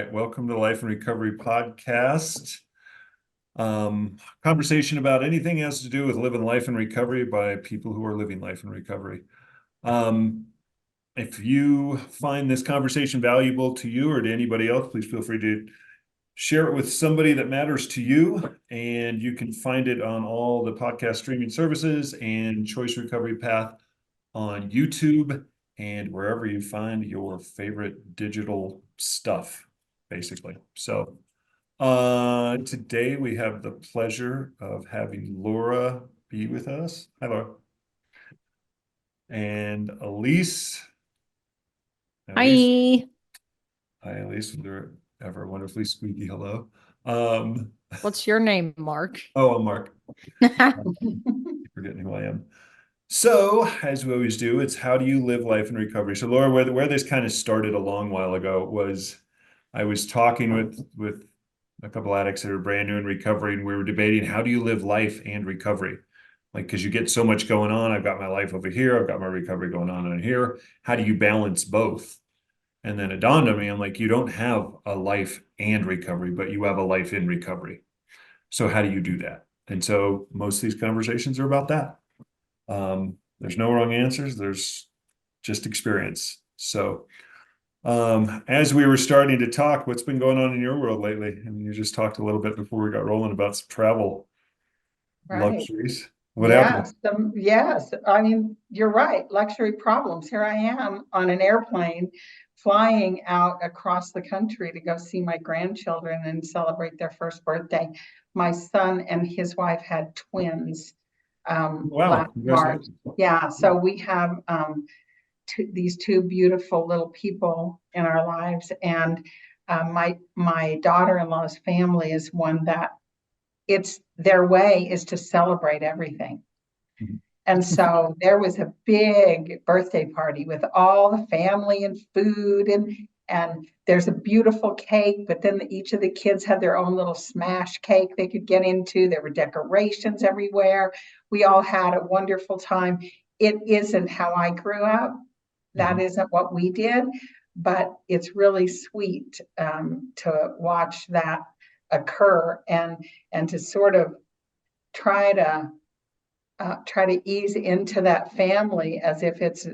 right, welcome to the Life and Recovery Podcast. Conversation about anything has to do with living life in recovery by people who are living life in recovery. Um, if you find this conversation valuable to you or to anybody else, please feel free to share it with somebody that matters to you. And you can find it on all the podcast streaming services and Choice Recovery Path on YouTube and wherever you find your favorite digital stuff, basically. So today we have the pleasure of having Laura be with us. Hi, Laura. And Elise. Hi. Hi, Elise. They're ever wonderfully squeaky hello. Um, What's your name, Mark? I'm Mark. Forgetting who I am. So, as we always do, it's how do you live life in recovery? So, Laura, where this kind of started a long while ago was I was talking with a couple addicts that are brand new in recovery, and we were debating how do you live life and recovery? Like, because you get so much going on. I've got my life over here, I've got my recovery going on in here. How do you balance both? And then it dawned on me, I'm like, you don't have a life and recovery, but you have a life in recovery. So how do you do that? And so most of these conversations are about that. There's no wrong answers. There's just experience. So, as we were starting to talk, what's been going on in your world lately? I mean, you just talked a little bit before we got rolling about some travel Right. luxuries. What happened? Yes. I mean, you're right. Luxury problems. Here I am on an airplane flying out across the country to go see my grandchildren and celebrate their first birthday. My son and his wife had twins Wow, last March. congratulations. Yeah. So we have these two beautiful little people in our lives. And my daughter-in-law's family is one that it's their way is to celebrate everything. Mhm. And so there was a big birthday party with all the family and food and there's a beautiful cake, but then each of the kids had their own little smash cake they could get into. There were decorations everywhere. We all had a wonderful time. It isn't how I grew up. That Mhm. isn't what we did, but it's really sweet to watch that occur and to sort of try to try to ease into that family as if it's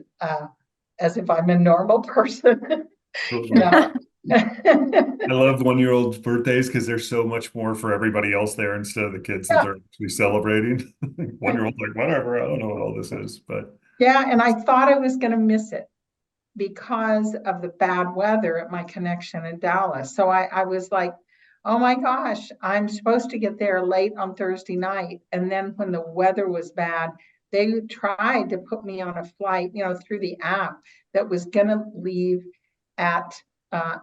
as if I'm a normal person, you Totally. know. I love 1-year-old birthdays because there's so much more for everybody else there instead of the kids that Yeah, they're actually celebrating. 1-year-old like, whatever, I don't know what all this is, but yeah, and I thought I was going to miss it because of the bad weather at my connection in Dallas. So I was like, oh my gosh, I'm supposed to get there late on Thursday night. And then when the weather was bad, they tried to put me on a flight, through the app that was going to leave at uh,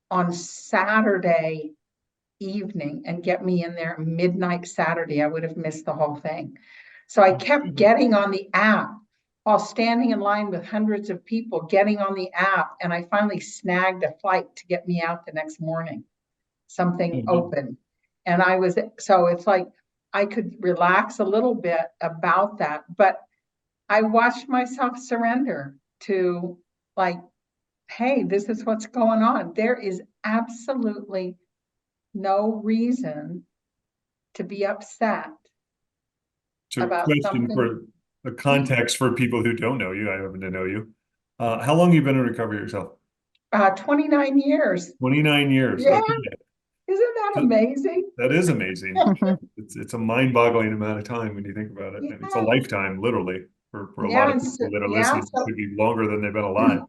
on Saturday evening and get me in there midnight Saturday. I would have missed the whole thing. So I kept getting on the app while standing in line with hundreds of people getting on the app. And I finally snagged a flight to get me out the next morning. Something Mhm. open. So it's like I could relax a little bit about that. But I watched myself surrender to like, hey, this is what's going on. There is absolutely no reason to be upset So about question something. for a context for people who don't know you, I happen to know you. How long have you been in recovery yourself? 29 years. 29 years. Yeah, Okay. isn't that So amazing? that is amazing. It's a mind-boggling amount of time when you think about it. And it's a Yeah, lifetime, literally, for a lot yeah, of people that are yeah. listening. It could be longer than they've been alive.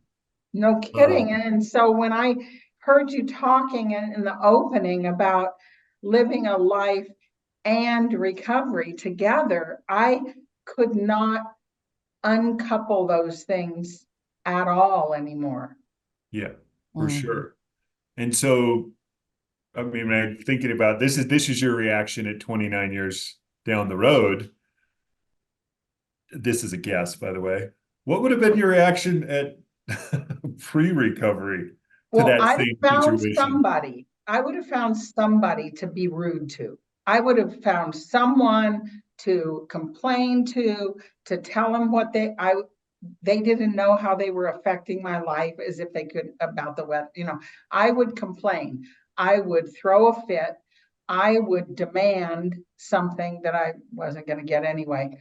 No Um, kidding. And so when I heard you talking in the opening about living a life and recovery together, I could not uncouple those things at all anymore. yeah, for Mhm. sure. And so, I mean, when I'm thinking about this is your reaction at 29 years down the road. This is a guess, by the way. What would have been your reaction at pre-recovery to Well, that same situation? I would have found somebody to be rude to. I would have found someone to complain to tell them what they didn't know how they were affecting my life as if they could about the weather. I would complain. I would throw a fit. I would demand something that I wasn't going to get anyway.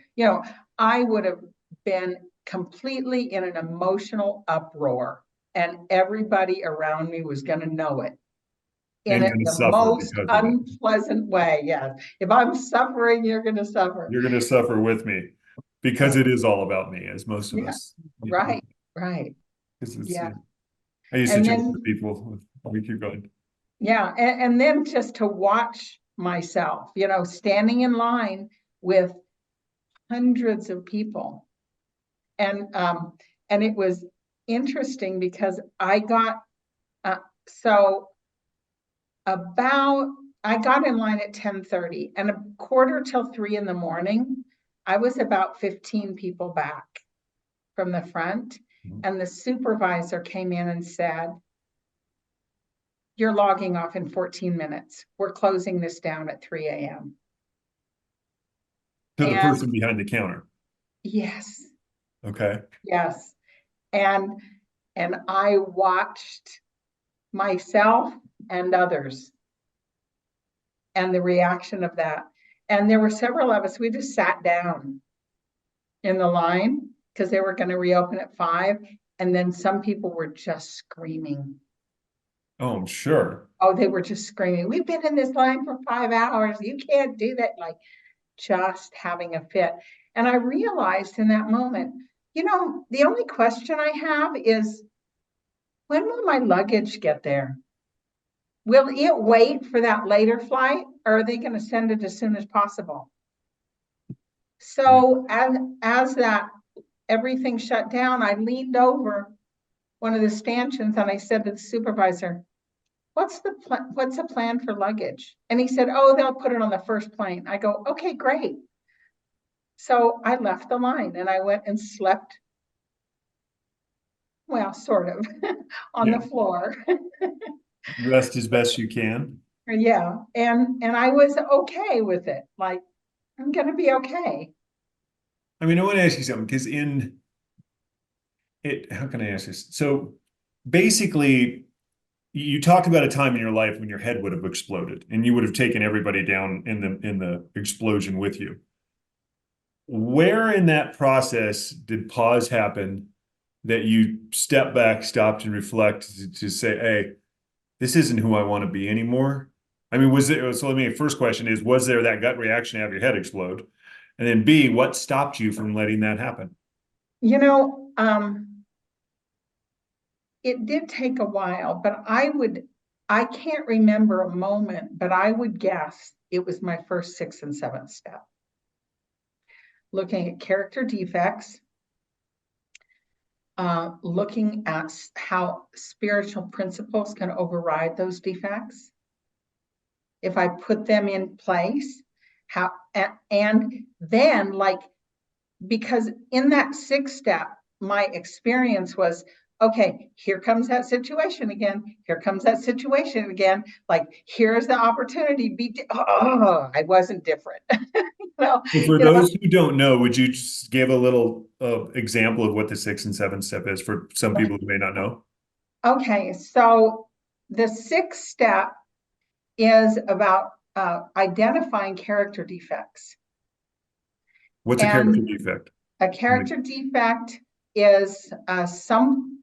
I would have been completely in an emotional uproar, and everybody around me was going to know it in And going to the suffer most because of it. unpleasant way. Yes. If I'm suffering, you're going to suffer. You're going to suffer with me because it is all about me, as most of Yeah. us. Right. Right. Yeah. I used to And joke then, with people. We keep going. yeah. And then just to watch myself, standing in line with hundreds of people. And it was interesting because I got, so about, I got in line at 10:30, and a quarter till 3 in the morning, I was about 15 people back from the front. And the supervisor came in and said, "You're logging off in 14 minutes. We're closing this down at 3 a.m." To the And person behind the counter. yes, Okay. yes. And I watched myself and others and the reaction of that. And there were several of us, we just sat down in the line because they were going to reopen at 5. And then some people were just screaming. Oh, I'm sure. Oh, they were just screaming, "We've been in this line for 5 hours. You can't do that." Like just having a fit. And I realized in that moment, the only question I have is, when will my luggage get there? Will it wait for that later flight, or are they going to send it as soon as possible? Yeah. So as that everything shut down, I leaned over one of the stanchions and I said to the supervisor, "What's the plan for luggage?" And he said, "Oh, they'll put it on the first plane." I go, "Okay, great." So I left the line and I went and slept, well, sort of, on the Yeah. floor. Rest as best you can. Yeah. And I was okay with it. Like, I'm gonna be okay. I mean, I want to ask you something because how can I ask this? So basically, you talked about a time in your life when your head would have exploded and you would have taken everybody down in the explosion with you. Where in that process did pause happen that you step back, stopped and reflect to say, hey, this isn't who I want to be anymore? I mean, first question is, was there that gut reaction to have your head explode? And then B, what stopped you from letting that happen? You know, it did take a while, but I can't remember a moment, but I would guess it was my first 6th and 7th step. Looking at character defects, looking at how spiritual principles can override those defects. If I put them in place, and then, like, because in that 6th step, my experience was, okay, here comes that situation again. Here comes that situation again. Like, here's the opportunity. I wasn't different. Well, for those who don't know, would you just give a little example of what the 6th and 7th step is for some people who may not know? Okay, so the 6th step is about identifying character defects. What's a character And defect? a character defect is some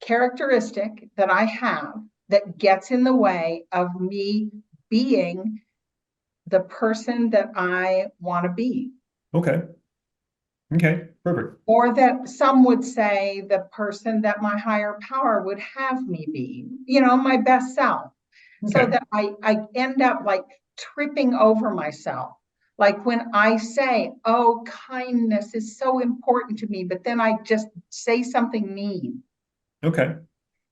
characteristic that I have that gets in the way of me being the person that I want to be. Okay. Okay, perfect. Or that some would say the person that my higher power would have me be, my best self. So Okay. that I end up like tripping over myself. Like when I say, "Oh, kindness is so important to me," but then I just say something mean. Okay.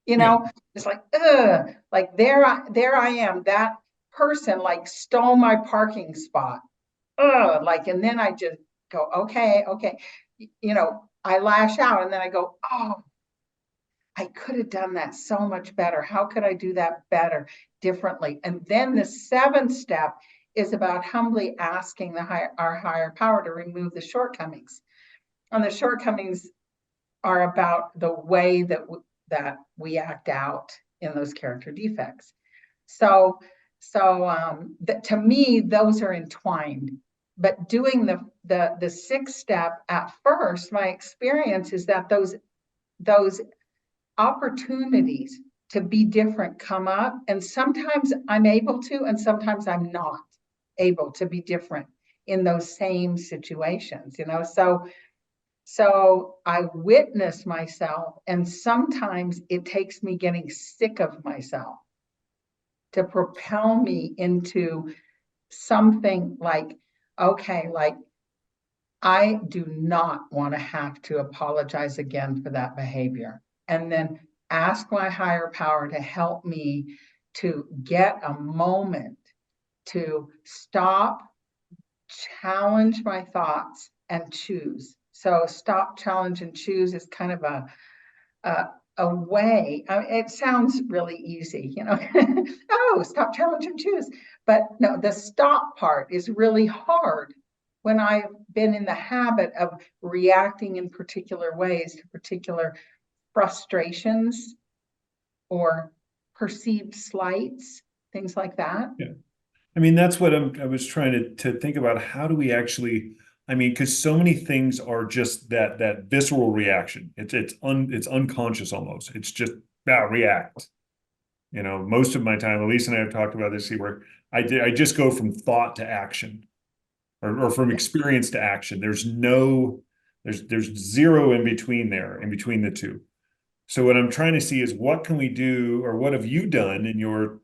You Yeah. know, it's like, ugh, like there I am. That person like stole my parking spot. Ugh, like, and then I just go, okay, okay. I lash out and then I go, "Oh, I could have done that so much better. How could I do that better, differently?" And then the 7th step is about humbly asking our higher power to remove the shortcomings. And the shortcomings are about the way that we act out in those character defects. So, to me, those are entwined. But doing the sixth step at first, my experience is that those opportunities to be different come up, and sometimes I'm able to, and sometimes I'm not able to be different in those same situations, you know. So I witness myself, and sometimes it takes me getting sick of myself to propel me into something like, okay, like I do not want to have to apologize again for that behavior. And then ask my higher power to help me to get a moment to stop, challenge my thoughts, and choose. So stop, challenge, and choose is kind of a, a way. I mean, it sounds really easy, you know. Oh, stop, challenge, and choose. But no, the stop part is really hard when I've been in the habit of reacting in particular ways to particular frustrations or perceived slights, things like that. Yeah. I mean, that's what I was trying to think about. How do we actually, I mean, because so many things are just that visceral reaction. It's unconscious almost. It's just react. You know, most of my time, Elise and I have talked about this, where I just go from thought to action, or from experience to action. There's zero in between there, in between the two. So what I'm trying to see is what can we do, or what have you done in your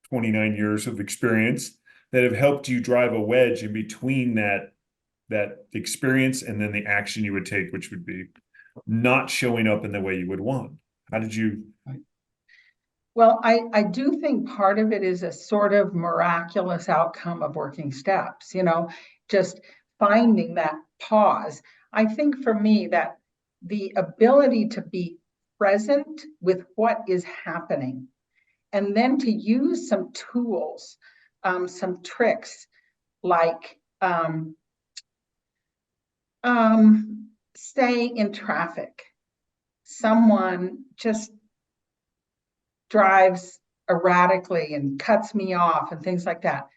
29 years of experience that have helped you drive a wedge in between that experience and then the action you would take, which would be not showing up in the way you would want. How did you? Well, I do think part of it is a sort of miraculous outcome of working steps, you know, just finding that pause. I think for me that the ability to be present with what is happening, and then to use some tools, some tricks like say in traffic, someone just drives erratically and cuts me off and things like that.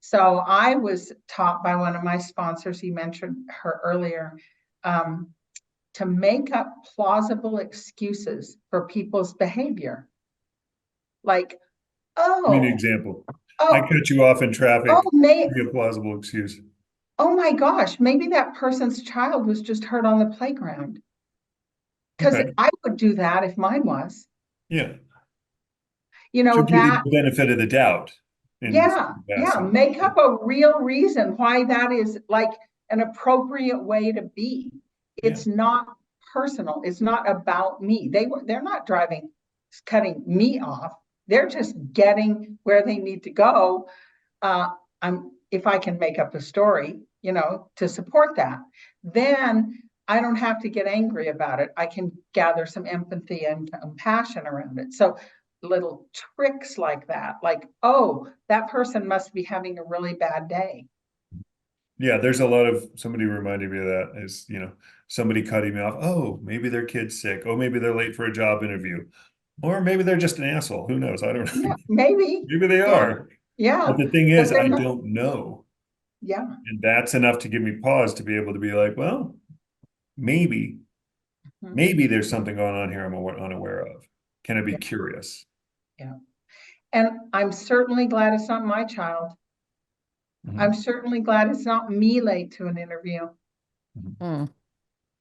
So I was taught by one of my sponsors, you mentioned her earlier, to make up plausible excuses for people's behavior. Like, Give me an oh, example. I oh, cut you off in oh, traffic. Be a plausible excuse. oh my gosh, maybe that person's child was just hurt on the playground. Because Okay. I would do that if mine was. Yeah. You So know, give you that the benefit of the doubt in Yeah, yeah. capacity. Make up a real reason why that is like an appropriate way to be. Yeah. It's not personal. It's not about me. They're not driving, cutting me off. They're just getting where they need to go. Uh, I'm if I can make up a story, you know, to support that, then I don't have to get angry about it. I can gather some empathy and compassion around it. So little tricks like that, like, oh, that person must be having a really bad day. Yeah, there's a lot of somebody reminding me of that is, somebody cutting me off. Oh, maybe their kid's sick. Oh, maybe they're late for a job interview. Or maybe they're just an asshole. Who knows? I don't know. Yeah, maybe. Maybe they Yeah, are. yeah. But the thing But is, they're I not, don't know. yeah. And that's enough to give me pause to be able to be like, well, maybe, Mhm. maybe there's something going on here I'm unaware of. Can I be Yeah, curious? yeah. And I'm certainly glad it's not my child. I'm Mhm. certainly glad it's not me late to an interview. Mhm. Mm.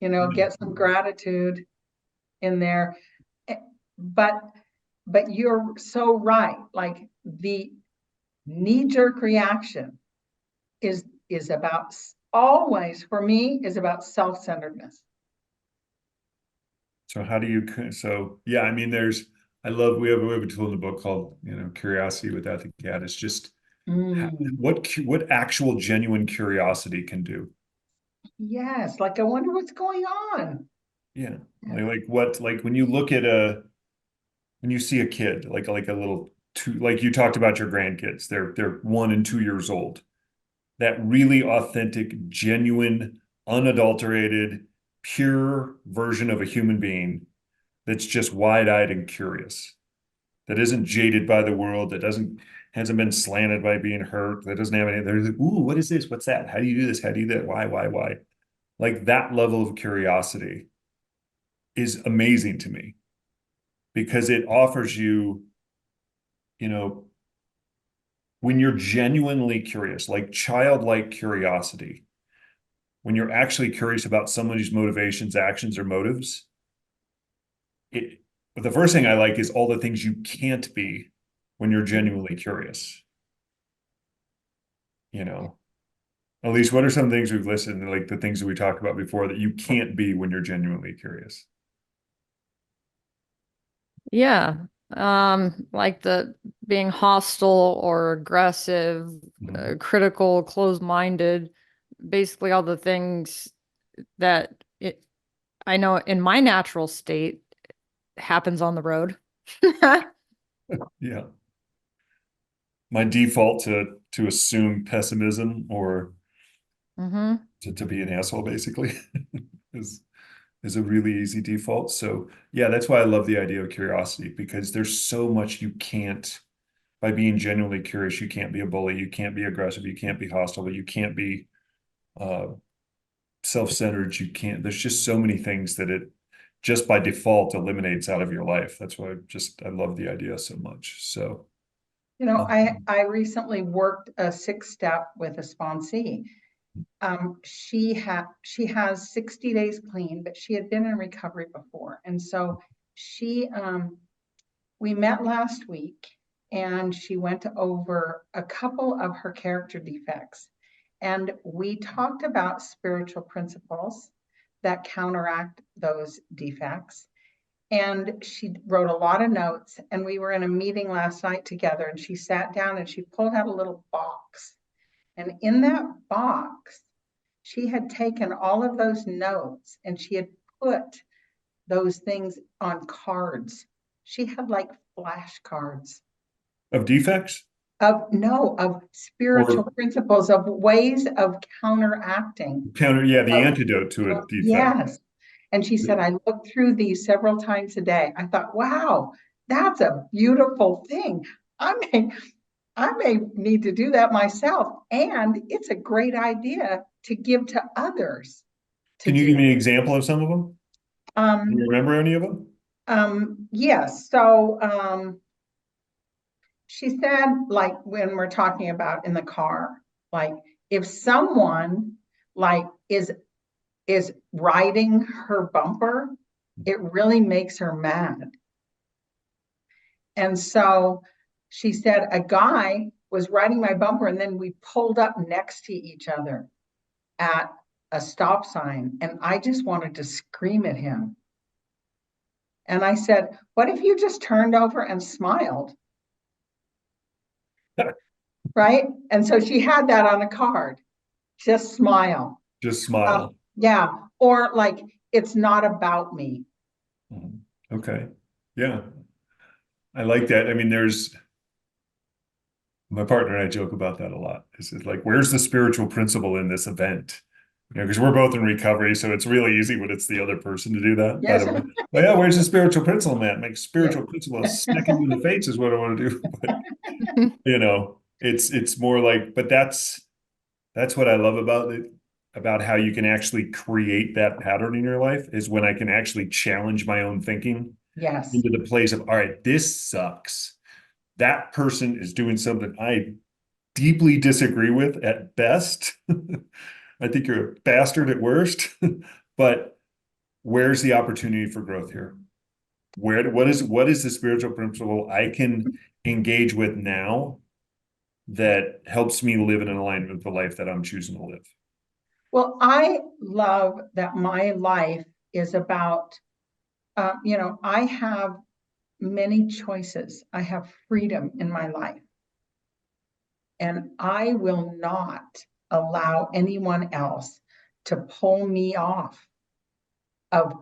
You know, get some gratitude in there. Eh, But you're so right. Like the knee-jerk reaction is about always for me is about self-centeredness. So how do you, so yeah, I mean, we have a tool in the book called, Curiosity Without the Cat. It's just Mm, what actual genuine curiosity can do. yes, like I wonder what's going on. Yeah. Yeah. Like when you look at when you see a kid, like a little two, like you talked about your grandkids, they're 1 and 2 years old. That really authentic, genuine unadulterated, pure version of a human being that's just wide-eyed and curious, that isn't jaded by the world, that doesn't hasn't been slanted by being hurt, that doesn't have any, there's like, ooh, what is this? What's that? How do you do this? How do you do that? Why? Like that level of curiosity is amazing to me because it offers you, you know, when you're genuinely curious, like childlike curiosity, when you're actually curious about somebody's motivations, actions, or motives, it, the first thing I like is all the things you can't be when you're genuinely curious. You know, at least what are some things we've listened, like the things that we talked about before that you can't be when you're genuinely curious? Yeah. Like the being hostile or aggressive, Mhm. critical, closed-minded, basically all the things that I know in my natural state happens on the road. Yeah. My default to assume pessimism or Mm-hmm. to be an asshole basically is is a really easy default. So yeah, that's why I love the idea of curiosity because there's so much you can't by being genuinely curious. You can't be a bully, you can't be aggressive, you can't be hostile, but you can't be uh, self-centered. You can't. There's just so many things that it just by default eliminates out of your life. That's why I love the idea so much. So You know, um, I recently worked a 6-step with a sponsee. She has 60 days clean, but she had been in recovery before. And so she we met last week and she went over a couple of her character defects. And we talked about spiritual principles that counteract those defects. And she wrote a lot of notes. And we were in a meeting last night together, and she sat down and she pulled out a little box. And in that box, she had taken all of those notes and she had put those things on cards. She had like flashcards of defects of spiritual or principles, of ways of counteracting. counter, yeah, the Of, antidote to a defect. yes. And she said, I looked through these several times a day. I thought, wow, that's a beautiful thing. I may, I may need to do that myself. And it's a great idea to give to others to Can you do. give me an example of some of them? Can you Um, remember any of them? yes. So she said, like when we're talking about in the car, like if someone like is riding her bumper, it really makes her mad. And so she said, a guy was riding my bumper, and then we pulled up next to each other at a stop sign, and I just wanted to scream at him. And I said, what if you just turned over and smiled? Right? And so she had that on a card. Just smile. Just smile. Yeah. Or like, it's not about me. Mhm. Okay. Yeah, I like that. I mean, there's my partner and I joke about that a lot. It's like, where's the spiritual principle in this event? You know, because we're both in recovery, so it's really easy when it's the other person to do that. By Yes. the way, well, yeah, where's the spiritual principle, man? Make Yeah. spiritual principle smacking you in the face is what I want to do. But you know, it's more like, but that's what I love about it, about how you can actually create that pattern in your life is when I can actually challenge my own thinking Yes. into the place of, all right, this sucks. That person is doing something I deeply disagree with at best. I think you're a bastard at worst. But where's the opportunity for growth here? What is the spiritual principle I can engage with now that helps me live in an alignment with the life that I'm choosing to live? Well, I love that my life is about, I have many choices. I have freedom in my life. And I will not allow anyone else to pull me off of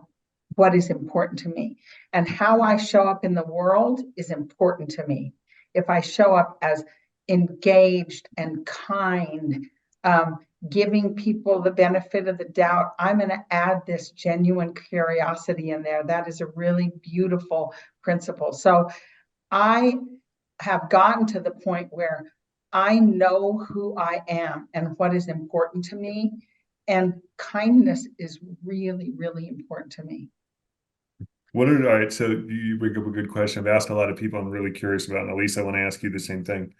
what is important to me. And how I show up in the world is important to me. If I show up as engaged and kind, giving people the benefit of the doubt. I'm going to add this genuine curiosity in there. That is a really beautiful principle. So I have gotten to the point where I know who I am and what is important to me. And kindness is really, really important to me. All right, so you bring up a good question. I've asked a lot of people I'm really curious about, and Elise, I want to ask you the same thing.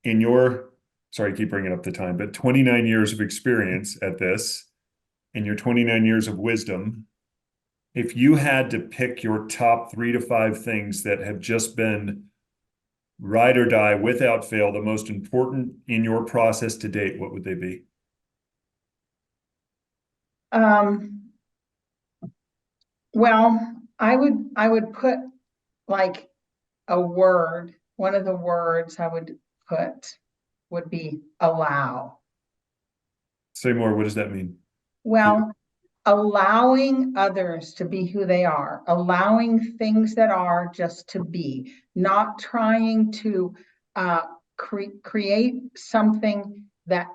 In your, sorry, I keep bringing up the time, but 29 years of experience at this, and your 29 years of wisdom, if you had to pick your top 3 to 5 things that have just been ride or die without fail, the most important in your process to date, what would they be? Well, I would put like a word. One of the words I would put would be allow. Say more. What does that mean? Well, allowing others to be who they are, allowing things that are just to be, not trying to create something that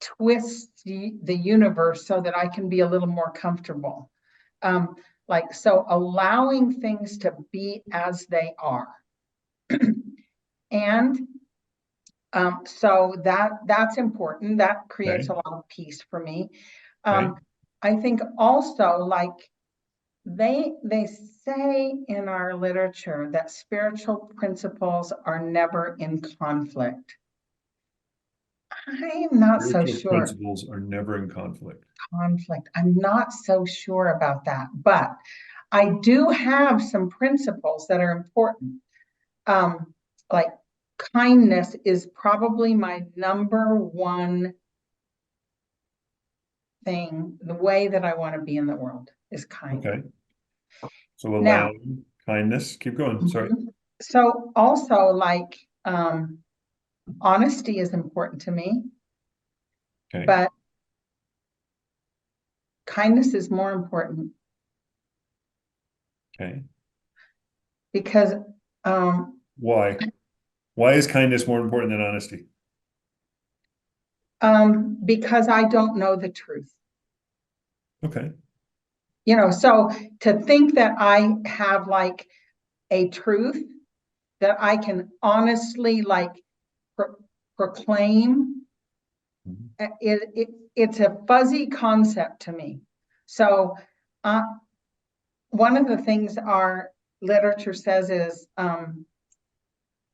twists the universe so that I can be a little more comfortable. Like, so allowing things to be as they are. And so that's important. That creates Okay. a lot of peace for me. Okay. I think also, like, they say in our literature that spiritual principles are never in conflict. I'm not so Spiritual sure. principles are never in conflict. Conflict. I'm not so sure about that, but I do have some principles that are important. Like kindness is probably my number one thing. The way that I want to be in the world is kind. Okay. So Now, allowing kindness. Keep going. Sorry. so also like honesty is important to me, Okay. but kindness is more important Okay. because Why? Why is kindness more important than honesty? because I don't know the truth. Okay. So to think that I have like a truth that I can honestly like proclaim, Mhm. it's a fuzzy concept to me. So one of the things our literature says is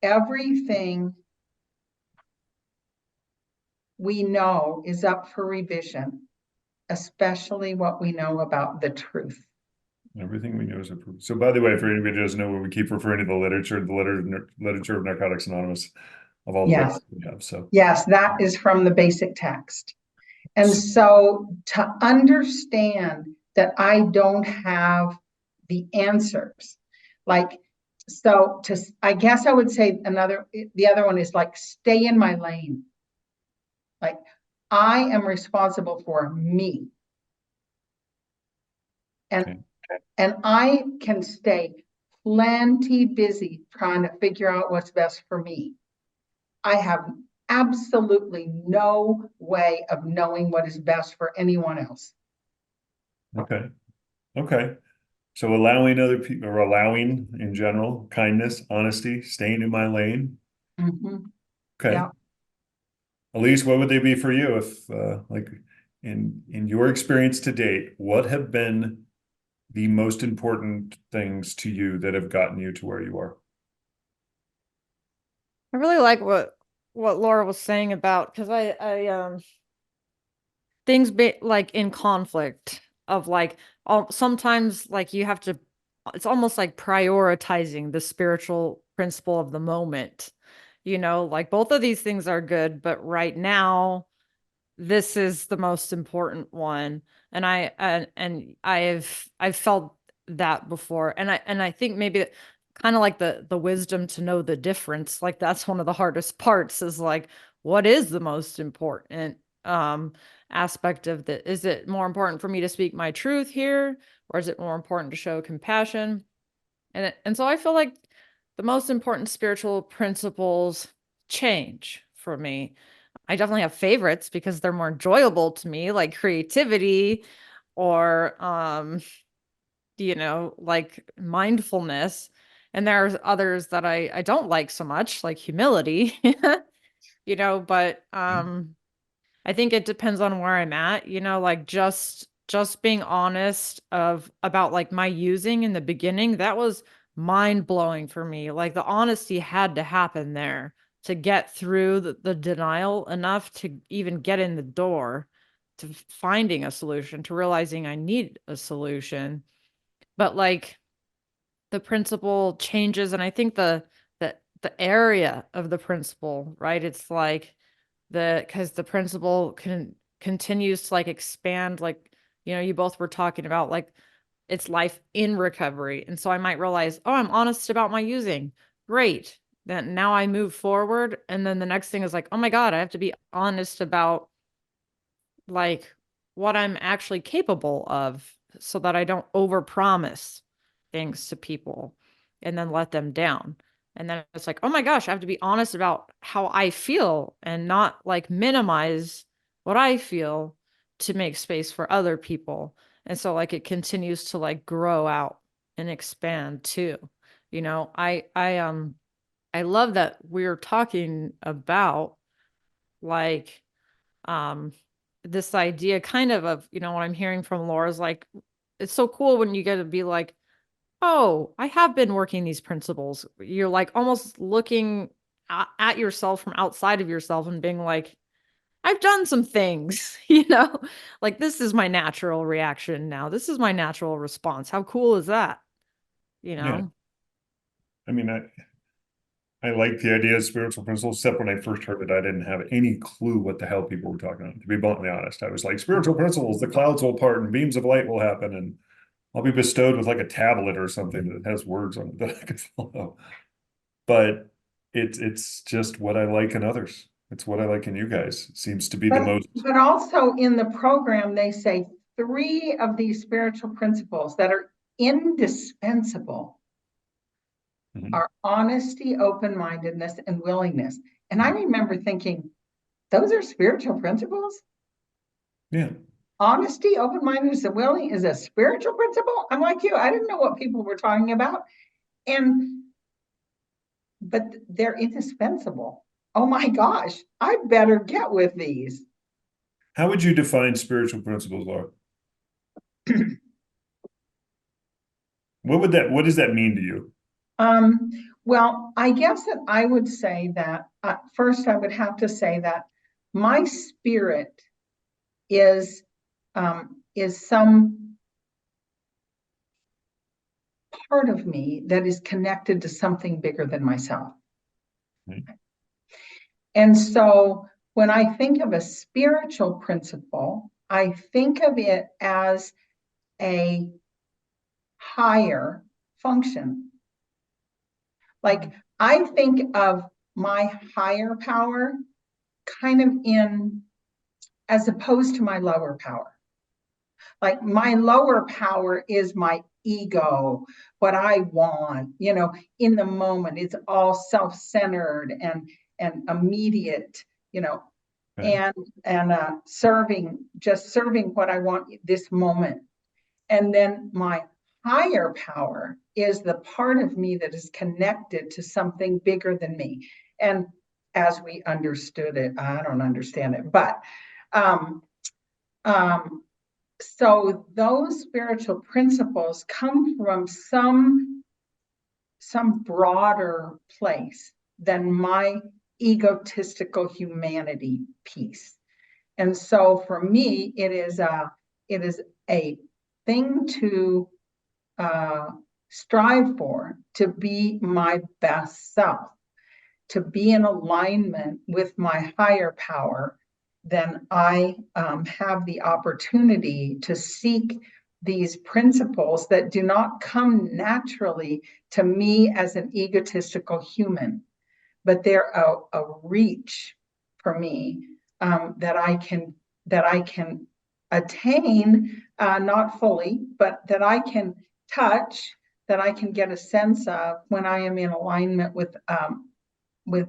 everything we know is up for revision, especially what we know about the truth. Everything we know is approved. So, by the way, for anybody who doesn't know, when we keep referring to the literature of Narcotics Anonymous, of all the Yes, books we have. So, yes, that is from the basic text. And so to understand that I don't have the answers, like, so I guess I would say the other one is like, stay in my lane. Like, I am responsible for me. And, okay. and I can stay plenty busy trying to figure out what's best for me. I have absolutely no way of knowing what is best for anyone else. Okay. Okay. So allowing other people, or allowing in general, kindness, honesty, staying in my lane. Mm-hmm. Okay. Yeah. Elise, what would they be for you if, like, in your experience to date, what have been the most important things to you that have gotten you to where you are? I really like what Laura was saying about, because things be like in conflict of like sometimes like you have to, it's almost like prioritizing the spiritual principle of the moment, like both of these things are good, but right now this is the most important one. And I've felt that before, and I think maybe kind of like the wisdom to know the difference, like that's one of the hardest parts, is like, what is the most important aspect of that? Is it more important for me to speak my truth here, or is it more important to show compassion? And so I feel like the most important spiritual principles change for me. I definitely have favorites because they're more enjoyable to me, like creativity or like mindfulness. And there are others that I don't like so much, like humility, but I think it depends on where I'm at, like just being honest of about like my using in the beginning, that was mind blowing for me. Like the honesty had to happen there to get through the denial enough to even get in the door to finding a solution, to realizing I need a solution. But like the principle changes, and I think the area of the principle, right? It's like because the principle continues to like expand, like you both were talking about like it's life in recovery. And so I might realize, oh, I'm honest about my using. Great. Then now I move forward. And then the next thing is like, oh my God, I have to be honest about like what I'm actually capable of so that I don't overpromise things to people and then let them down. And then it's like, oh my gosh, I have to be honest about how I feel and not like minimize what I feel to make space for other people. And so like it continues to like grow out and expand too. I love that we're talking about like um this idea kind of what I'm hearing from Laura is like it's so cool when you get to be like, oh, I have been working these principles. You're like almost looking at yourself from outside of yourself and being like, I've done some things, like this is my natural reaction now. This is my natural response. How cool is that? You Yeah. know? I mean, I like the idea of spiritual principles, except when I first heard it, I didn't have any clue what the hell people were talking about. To be bluntly honest, I was like, spiritual principles, the clouds will part and beams of light will happen, and I'll be bestowed with like a tablet or something that has words on it that I can follow. But it's just what I like in others. It's what I like in you guys. It seems to be the most. But also in the program, they say 3 of these spiritual principles that are indispensable Mhm. are honesty, open-mindedness, and willingness. And I remember thinking, those are spiritual principles? Yeah. Honesty, open-mindedness, and willing is a spiritual principle? I'm like you, I didn't know what people were talking about. But they're indispensable. Oh my gosh, I better get with these. How would you define spiritual principles, Laura? What does that mean to you? Well, I guess that I would say that first, I would have to say that my spirit is some part of me that is connected to something bigger than myself. Right. And so when I think of a spiritual principle, I think of it as a higher function. Like I think of my higher power kind of in as opposed to my lower power. Like my lower power is my ego, what I want, in the moment. It's all self-centered and immediate, Okay. and serving what I want this moment. And then my higher power is the part of me that is connected to something bigger than me. And as we understood it, I don't understand it, but um, um, so those spiritual principles come from some broader place than my egotistical humanity piece. And so for me, it is a thing to strive for, to be my best self, to be in alignment with my higher power. Then I have the opportunity to seek these principles that do not come naturally to me as an egotistical human, but they're a reach for me that I can attain, not fully, but that I can touch, that I can get a sense of when I am in alignment with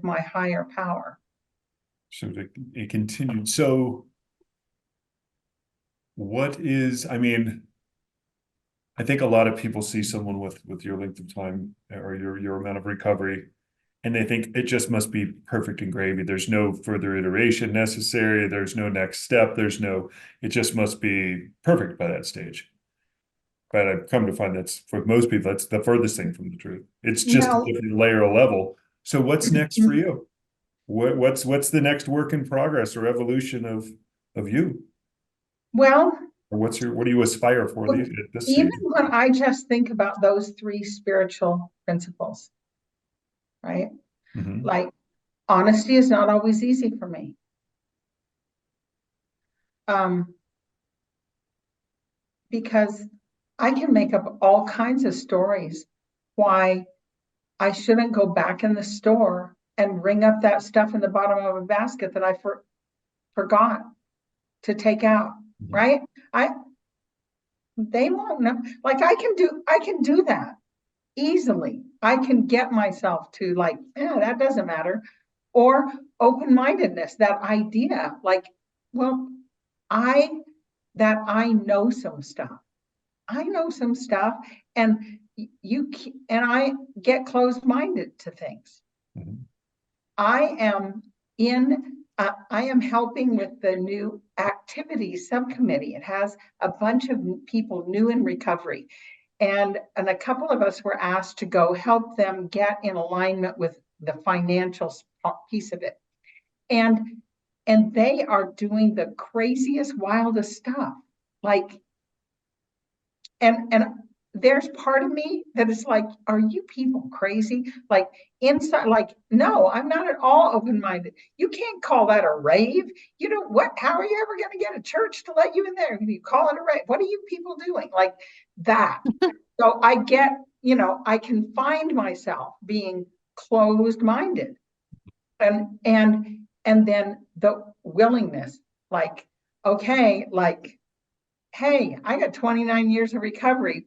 my higher power. So it continued. So what is, I mean, I think a lot of people see someone with your length of time or your amount of recovery, and they think it just must be perfect and gravy. There's no further iteration necessary. There's no next step. It just must be perfect by that stage. But I've come to find that's for most people, that's the furthest thing from the truth. It's just a No. different layer of level. So what's next for you? What's the next work in progress or evolution of you? Well, Or what do you aspire for at this even stage? when I just think about those three spiritual principles, right? Mhm. Like honesty is not always easy for me. Um, because I can make up all kinds of stories why I shouldn't go back in the store and ring up that stuff in the bottom of a basket that I forgot to take out, Mhm. right? I they won't know. Like I can do that easily. I can get myself to like, yeah, that doesn't matter. Or open-mindedness, that idea, like, well, I I know some stuff. I know some stuff, and and I get closed-minded to things. Mhm. I am I am helping with the new activities subcommittee. It has a bunch of people new in recovery. And a couple of us were asked to go help them get in alignment with the financial piece of it. And and they are doing the craziest, wildest stuff. Like, and there's part of me that is like, are you people crazy? Like inside, like, no, I'm not at all open-minded. You can't call that a rave. You know what? How are you ever going to get a church to let you in there? You call it a rave. What are you people doing? Like that. So I get, I can find myself being closed-minded, and then the willingness, like, okay, like, hey, I got 29 years of recovery.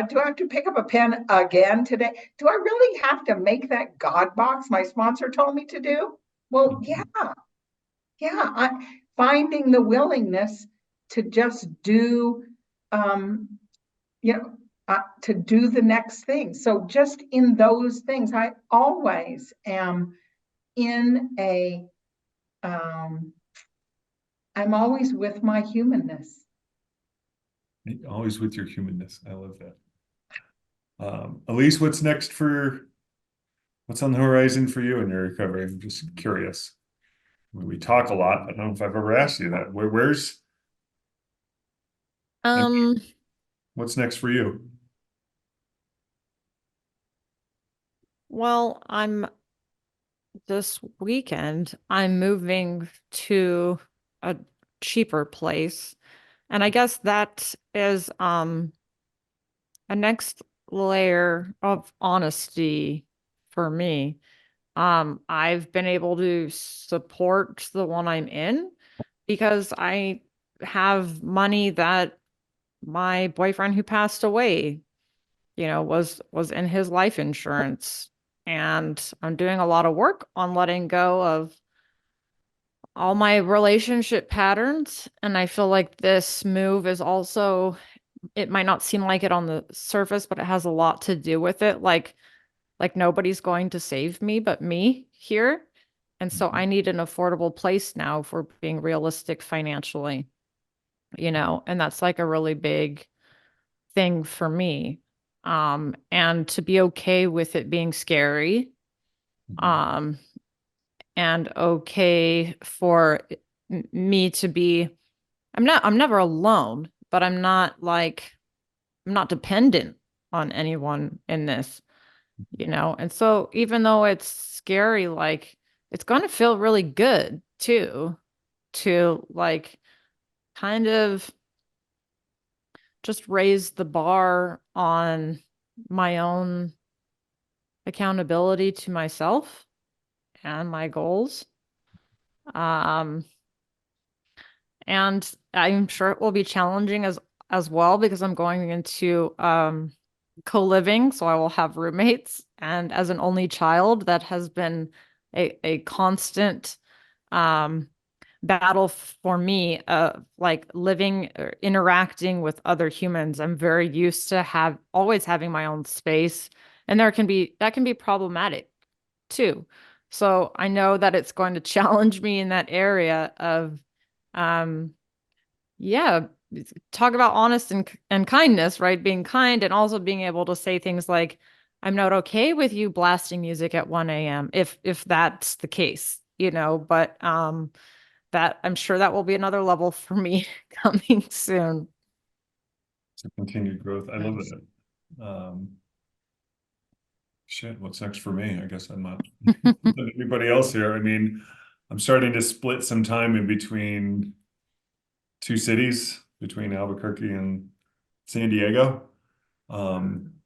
Do I have to pick up a pen again today? Do I really have to make that God box my sponsor told me to do? Well, yeah, yeah. Finding the willingness to just do, um, you know, to do the next thing. So just in those things, I always am in um, I'm always with my humanness. Always with your humanness. I love that. Elise, what's on the horizon for you in your recovery? I'm just curious. We talk a lot. I don't know if I've ever asked you that. Um, What's next for you? well, this weekend, I'm moving to a cheaper place. And I guess that is a next layer of honesty for me. I've been able to support the one I'm in because I have money that my boyfriend who passed away, was in his life insurance. And I'm doing a lot of work on letting go of all my relationship patterns. And I feel like this move is also, it might not seem like it on the surface, but it has a lot to do with it. Like nobody's going to save me but me here. And so I need an affordable place now for being realistic financially, and that's like a really big thing for me. And to be okay with it being scary, um, and okay for me to be, I'm never alone, but I'm not dependent on anyone in this, And so even though it's scary, like it's going to feel really good too, to like kind of just raise the bar on my own accountability to myself and my goals. Um, and I'm sure it will be challenging as well because I'm going into co-living, so I will have roommates. And as an only child, that has been a constant battle for me, like living or interacting with other humans. I'm very used to always having my own space, and that can be problematic too. So I know that it's going to challenge me in that area of, um, yeah, talk about honest and kindness, right? Being kind and also being able to say things like, I'm not okay with you blasting music at 1 a.m. if that's the case, but that I'm sure that will be another level for me coming soon. It's a continued growth. I love it. Shit, what's next for me? I guess I'm not than anybody else here. I mean, I'm starting to split some time in between two cities, between Albuquerque and San Diego,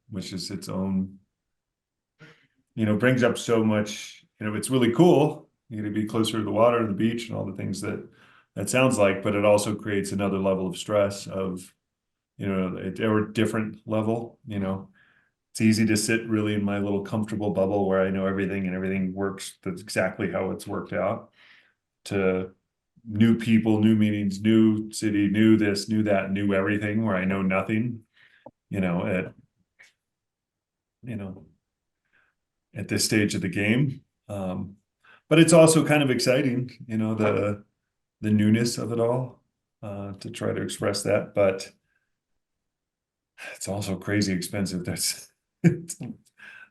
which is its own, brings up so much, it's really cool, to be closer to the water and the beach and all the things that that sounds like, but it also creates another level of stress of, or different level, it's easy to sit really in my little comfortable bubble where I know everything and everything works. That's exactly how it's worked out. To new people, new meetings, new city, new this, new that, new everything where I know nothing, you know, at you know, at this stage of the game. But it's also kind of exciting, the newness of it all, to try to express that. But it's also crazy expensive. That's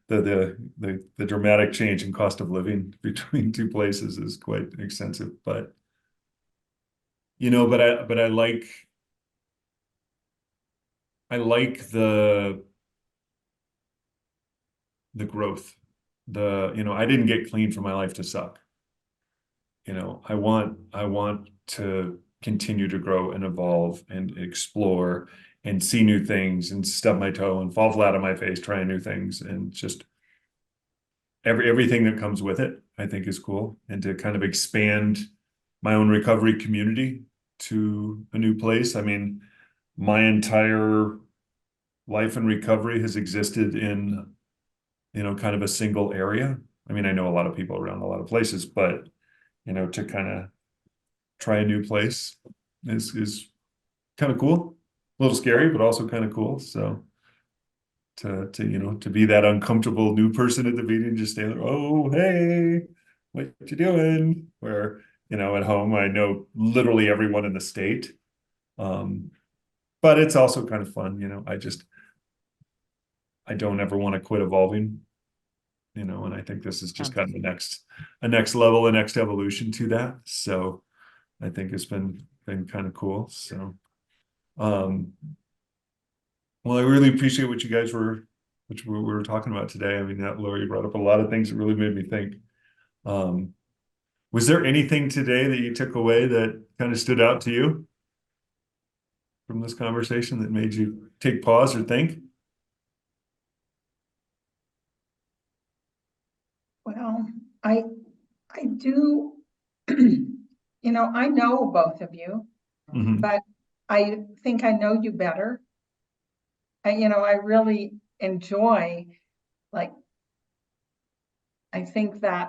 the dramatic change in cost of living between two places is quite extensive. But I like the growth. I didn't get clean for my life to suck. I want to continue to grow and evolve and explore and see new things and stub my toe and fall flat on my face trying new things and just everything that comes with it, I think is cool. And to kind of expand my own recovery community to a new place. I mean, my entire life and recovery has existed in, kind of a single area. I mean, I know a lot of people around a lot of places, but to kind of try a new place is kind of cool. A little scary, but also kind of cool. So to be that uncomfortable new person at the meeting, just stay there, oh hey, what you doing? Where, at home I know literally everyone in the state. But it's also kind of fun, I don't ever want to quit evolving, and I think this is just kind of a next level, a next evolution to that. So I think it's been kind of cool. So um well, I really appreciate what you guys which we were talking about today. I mean, that Lori brought up a lot of things that really made me think. Um, was there anything today that you took away that kind of stood out to you from this conversation that made you take pause or think? Well, I do, I know both of you, Mhm. but I think I know you better. I really enjoy, like, I think that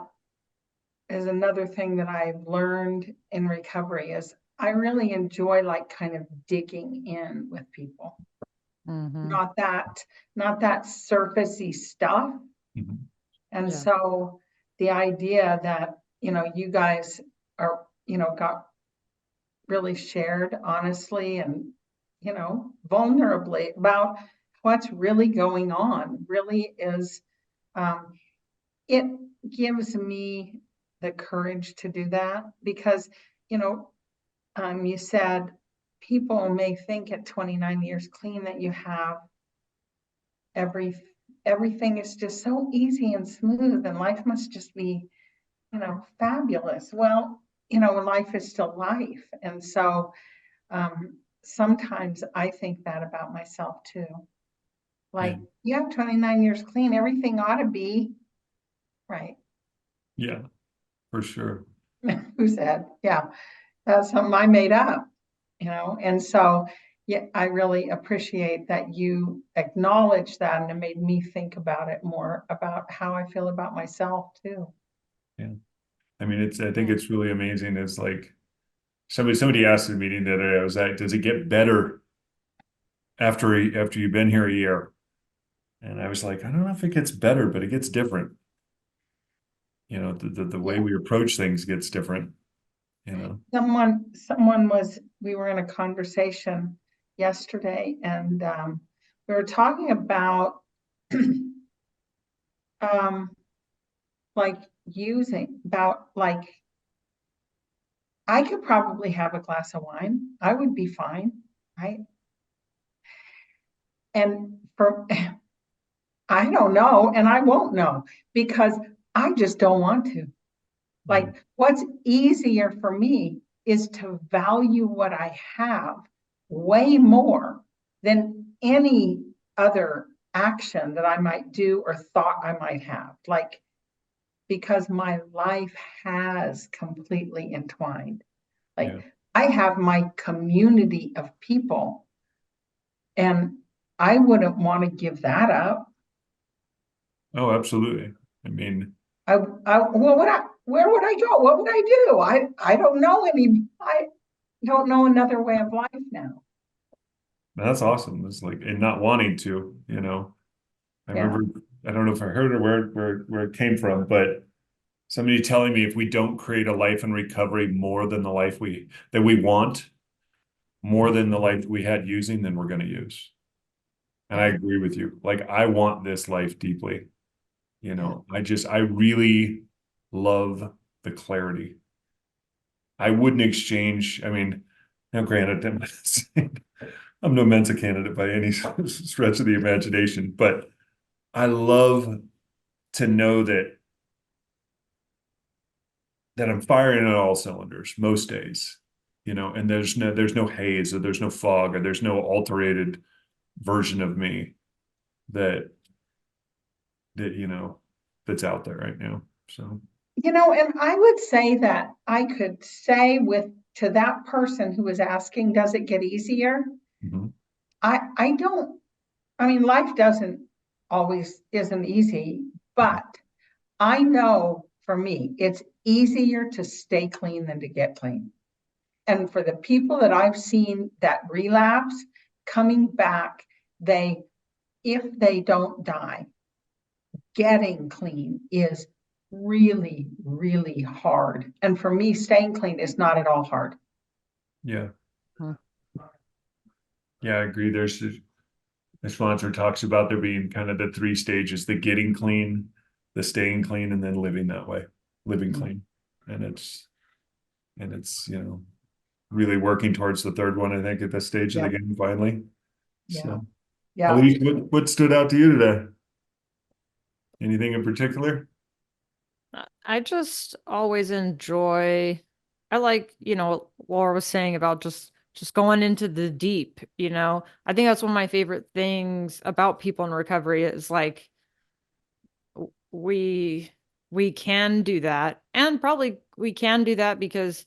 is another thing that I've learned in recovery is I really enjoy like kind of digging in with people. Mm-hmm. Not that surfacey stuff. Mhm. And Yeah. so the idea that, you guys are, got really shared honestly and, vulnerably about what's really going on really is, um, it gives me the courage to do that because, you said people may think at 29 years clean that you have every everything is just so easy and smooth and life must just be, fabulous. Well, life is still life. And so sometimes I think that about myself too. Yeah. Like, you have 29 years clean, everything ought to be right. Yeah, for sure. Who said? Yeah, that's something I made up, and so yeah, I really appreciate that you acknowledge that and it made me think about it more about how I feel about myself too. Yeah. I mean, I think it's really amazing. It's like somebody asked in a meeting that I was at, does it get better after you've been here a year? And I was like, I don't know if it gets better, but it gets different. You know, the way Yeah. we approach things gets different, you know. We were in a conversation yesterday, and we were talking about um, like like I could probably have a glass of wine. I would be fine, right? And for I don't know, and I won't know because I just don't want to. Mm, Like, what's easier for me is to value what I have way more than any other action that I might do or thought I might have. Like, because my life has completely entwined. Like, yeah. I have my community of people, and I wouldn't want to give that up. Oh, absolutely. I mean, Where would I go? What would I do? I don't know I don't know another way of life now. that's awesome. It's like, and not wanting to, you know. I Yeah. remember, I don't know if I heard it where it came from, but somebody telling me if we don't create a life in recovery more than the life that we want, more than the life we had using, then we're going to use. And I Yeah. agree with you. Like I want this life deeply. You Yeah. know, I really love the clarity. I wouldn't exchange, I mean, now granted, I'm no Mensa candidate by any stretch of the imagination, but I love to know that I'm firing on all cylinders most days, you know, and there's no haze or there's no fog or there's no alterated version of me that you know that's out there right now. So And I would say that I could say with to that person who was asking, does it get easier? mhm. I don't, I mean, life doesn't always isn't easy, but I know for me, it's easier to stay clean than to get clean. And for the people that I've seen that relapse coming back, they, if they don't die, getting clean is really, really hard. And for me, staying clean is not at all hard. Yeah, Hmm. yeah, I agree. The sponsor talks about there being kind of the three stages: the getting clean, the staying clean, and then living that way, living clean. And it's really working towards the third one, I think, at this stage of the Yeah, game finally. yeah, So, yeah. Elise, what stood out to you today? Anything in particular? I just always enjoy, I like, Laura was saying about just going into the deep, I think that's one of my favorite things about people in recovery is like we we can do that. And probably we can do that because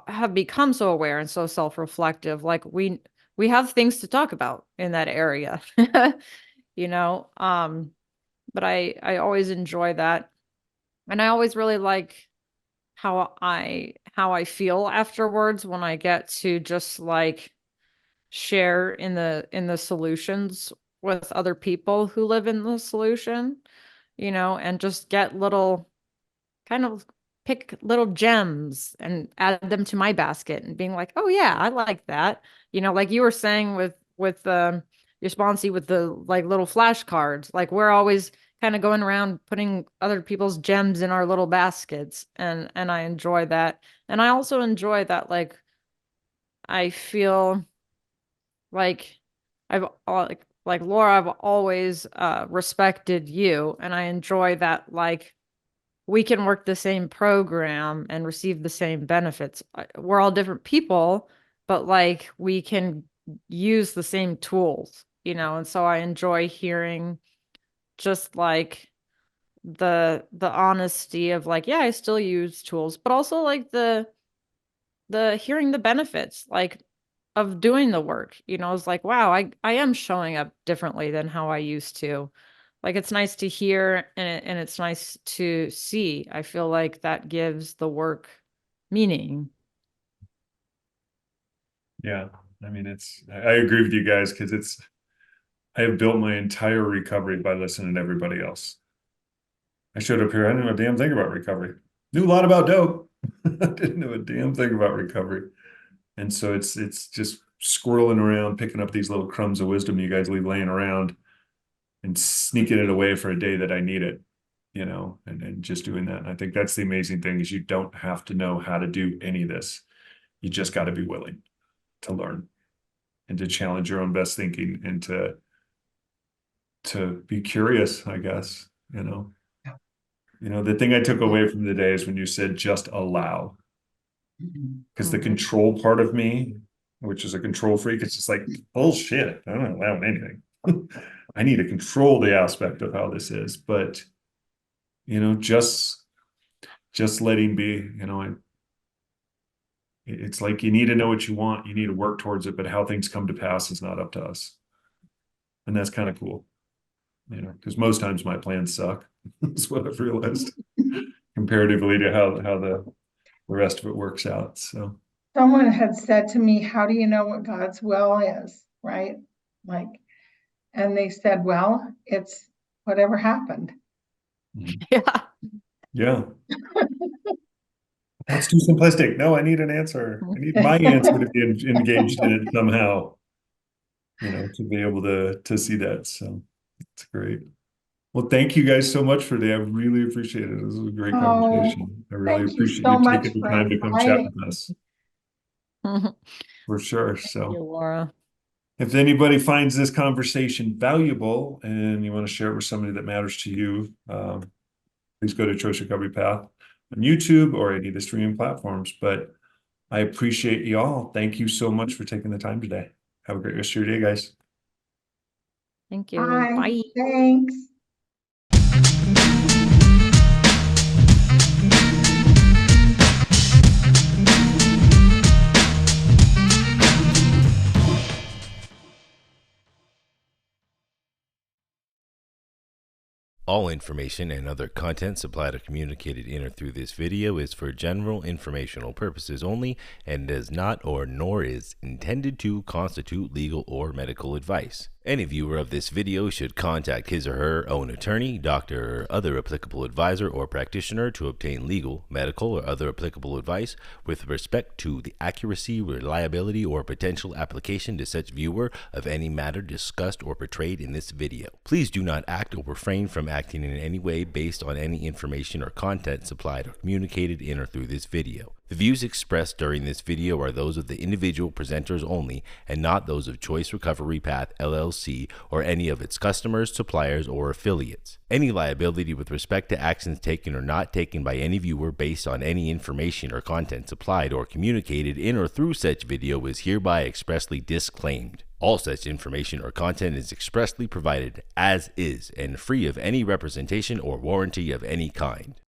have become so aware and so self-reflective. Like we have things to talk about in that area. you know um but I always enjoy that, and I always really like how I feel afterwards when I get to just like share in the solutions with other people who live in the solution, and just get little kind of pick little gems and add them to my basket and being like, oh yeah, I like that. Like you were saying with your sponsee with the like little flashcards, like we're always kind of going around putting other people's gems in our little baskets, and I enjoy that. And I also enjoy that like I feel like like Laura, I've always respected you, and I enjoy that like we can work the same program and receive the same benefits. We're all different people, but like we can use the same tools, and so I enjoy hearing just like the honesty of like, yeah, I still use tools, but also like the hearing the benefits like of doing the work. It's like, wow, I am showing up differently than how I used to. Like it's nice to hear and it's nice to see. I feel like that gives the work meaning. Yeah, I mean, I agree with you guys because I have built my entire recovery by listening to everybody else. I showed up here, I didn't know a damn thing about recovery. Knew a lot about dope. I didn't know a damn thing about recovery. And so it's just squirreling around, picking up these little crumbs of wisdom you guys leave laying around and sneaking it away for a day that I need it, and just doing that. And I think that's the amazing thing is you don't have to know how to do any of this. You just got to be willing to learn and to challenge your own best thinking and to be curious, I guess, the thing I took away from the day is when you said just allow, because the control part of me, which is a control freak, it's just like bullshit. I don't allow anything. I need to control the aspect of how this is, but just letting be, it's like you need to know what you want, you need to work towards it, but how things come to pass is not up to us. And that's kind of cool, because most times my plans suck. That's what I've realized comparatively to how the rest of it works out. So Someone had said to me, how do you know what God's will is? Right? Like, and they said, well, it's whatever happened. Yeah. yeah. That's too simplistic. No, I need an answer. I need my answer to be engaged in it somehow, to be able to see that. So it's great. Well, thank you guys so much for today. I really appreciate it. This was a great Oh, conversation. I really thank you appreciate so you much taking the for time to come chat inviting. with us Thank for sure. you, So Laura. if anybody finds this conversation valuable and you want to share it with somebody that matters to you, please go to Choice Recovery Path on YouTube or any of the streaming platforms. But I appreciate y'all. Thank you so much for taking the time today. Have a great rest of your day, guys. Thank you. Bye. Bye. Thanks. All information and other content supplied or communicated in or through this video is for general informational purposes only and does not or nor is intended to constitute legal or medical advice. Any viewer of this video should contact his or her own attorney, doctor, or other applicable advisor or practitioner to obtain legal, medical, or other applicable advice with respect to the accuracy, reliability, or potential application to such viewer of any matter discussed or portrayed in this video. Please do not act or refrain from acting in any way based on any information or content supplied or communicated in or through this video. The views expressed during this video are those of the individual presenters only and not those of Choice Recovery Path LLC or any of its customers, suppliers, or affiliates. Any liability with respect to actions taken or not taken by any viewer based on any information or content supplied or communicated in or through such video is hereby expressly disclaimed. All such information or content is expressly provided as is and free of any representation or warranty of any kind.